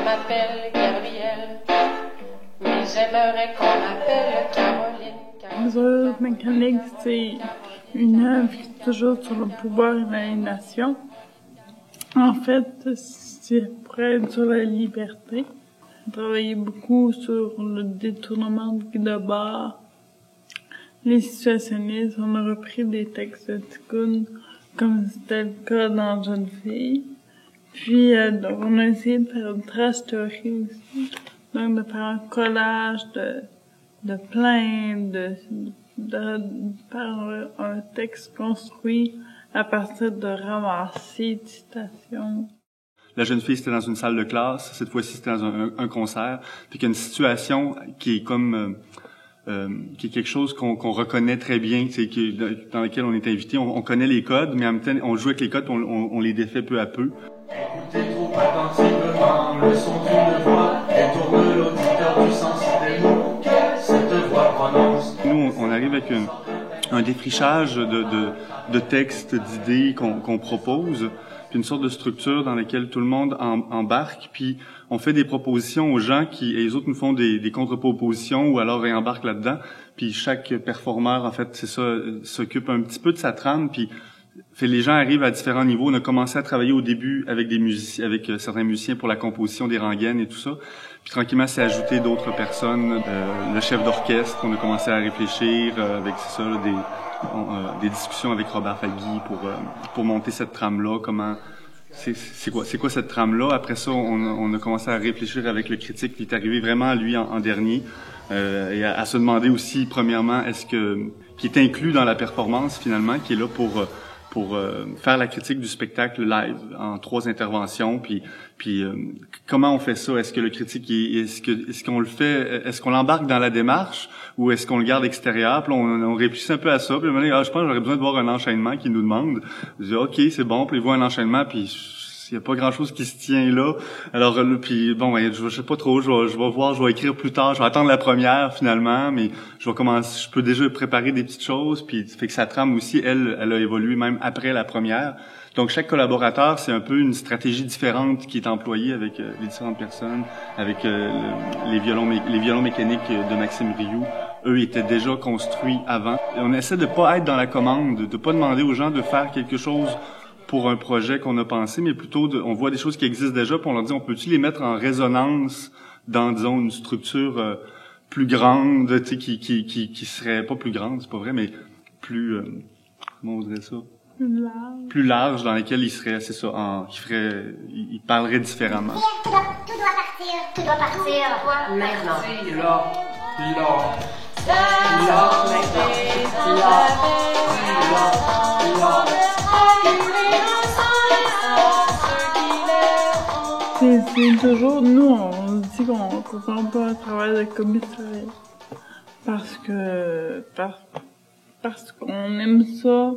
m'appelle Gabrielle, mais j'aimerais qu'on m'appelle Caroline. Les œuvres mécaniques, c'est une œuvre qui est toujours sur le pouvoir et l'aliénation. En fait, c'est pour être sur la liberté. On travaillait beaucoup sur le détournement de Guy les situationnistes. On a repris des textes de Tikkun, comme c'était le cas dans Jeune fille. Puis, donc, on a essayé de faire une trace théorie aussi. Donc, de faire un collage de plaintes, de faire un texte construit à partir de ramassés de citations. La jeune fille, c'était dans une salle de classe. Cette fois-ci, c'était dans un concert. Puis qu'il y a une situation qui est comme qui est quelque chose qu'on reconnaît très bien, c'est dans lequel on est invité. On connaît les codes, mais en même temps, on joue avec les codes, on les défait peu à peu. Écoutez trop attentivement le son d'une voix, détourne l'auditeur du sens des mots que cette voix prononce. Nous, on arrive avec un défrichage de textes, d'idées qu'on propose, puis une sorte de structure dans laquelle tout le monde embarque, puis on fait des propositions aux gens et les autres nous font des contre-propositions ou alors réembarquent là-dedans, puis chaque performeur, en fait, c'est ça, s'occupe un petit peu de sa trame, puis les gens arrivent à différents niveaux. On a commencé à travailler au début avec des musiciens, avec certains musiciens pour la composition des rengaines et tout ça. Puis tranquillement, c'est ajouté d'autres personnes, le chef d'orchestre. On a commencé à réfléchir avec c'est ça, des discussions avec Robert Fagui pour monter cette trame-là. Comment c'est quoi cette trame-là? Après ça, on a commencé à réfléchir avec le critique qui est arrivé vraiment lui en dernier et à se demander aussi premièrement qui est inclus dans la performance finalement, qui est là pour faire la critique du spectacle live en 3 interventions, puis comment on fait ça? Est-ce que le critique est-ce qu'on le fait, est-ce qu'on l'embarque dans la démarche ou est-ce qu'on le garde extérieur? Puis on réfléchit un peu à ça, puis on dit, je pense que j'aurais besoin de voir un enchaînement qui nous demande. Je dis OK, c'est bon, puis il voit un enchaînement, puis il y a pas grand-chose qui se tient là. Alors puis bon, je sais pas trop, je vais voir, je vais écrire plus tard, je vais attendre la première finalement, mais je peux déjà préparer des petites choses, puis fait que sa trame aussi, elle a évolué même après la première. Donc chaque collaborateur, c'est un peu une stratégie différente qui est employée avec les différentes personnes, avec les violons mécaniques de Maxime Rioux. Eux étaient déjà construits avant. Et on essaie de pas être dans la commande, de pas demander aux gens de faire quelque chose pour un projet qu'on a pensé, mais plutôt on voit des choses qui existent déjà, puis on leur dit, on peut-tu les mettre en résonance dans, disons, une structure plus grande, tu sais, qui serait pas plus grande, c'est pas vrai, mais plus, comment on dirait ça? Plus large, dans laquelle il serait, c'est ça, il parlerait différemment. Tout doit partir maintenant. C'est toujours, nous, on dit qu'on comprend pas le travail de commissariat. Parce qu'on aime ça,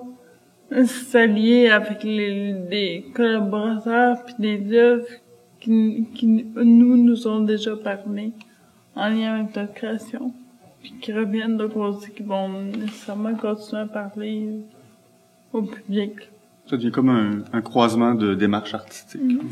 s'allier avec des collaborateurs puis des œuvres qui nous ont déjà parlé en lien avec notre création. Puis qui reviennent, donc on dit qu'ils vont nécessairement continuer à parler au public. Ça devient comme un croisement de démarches artistiques. Mm-hmm.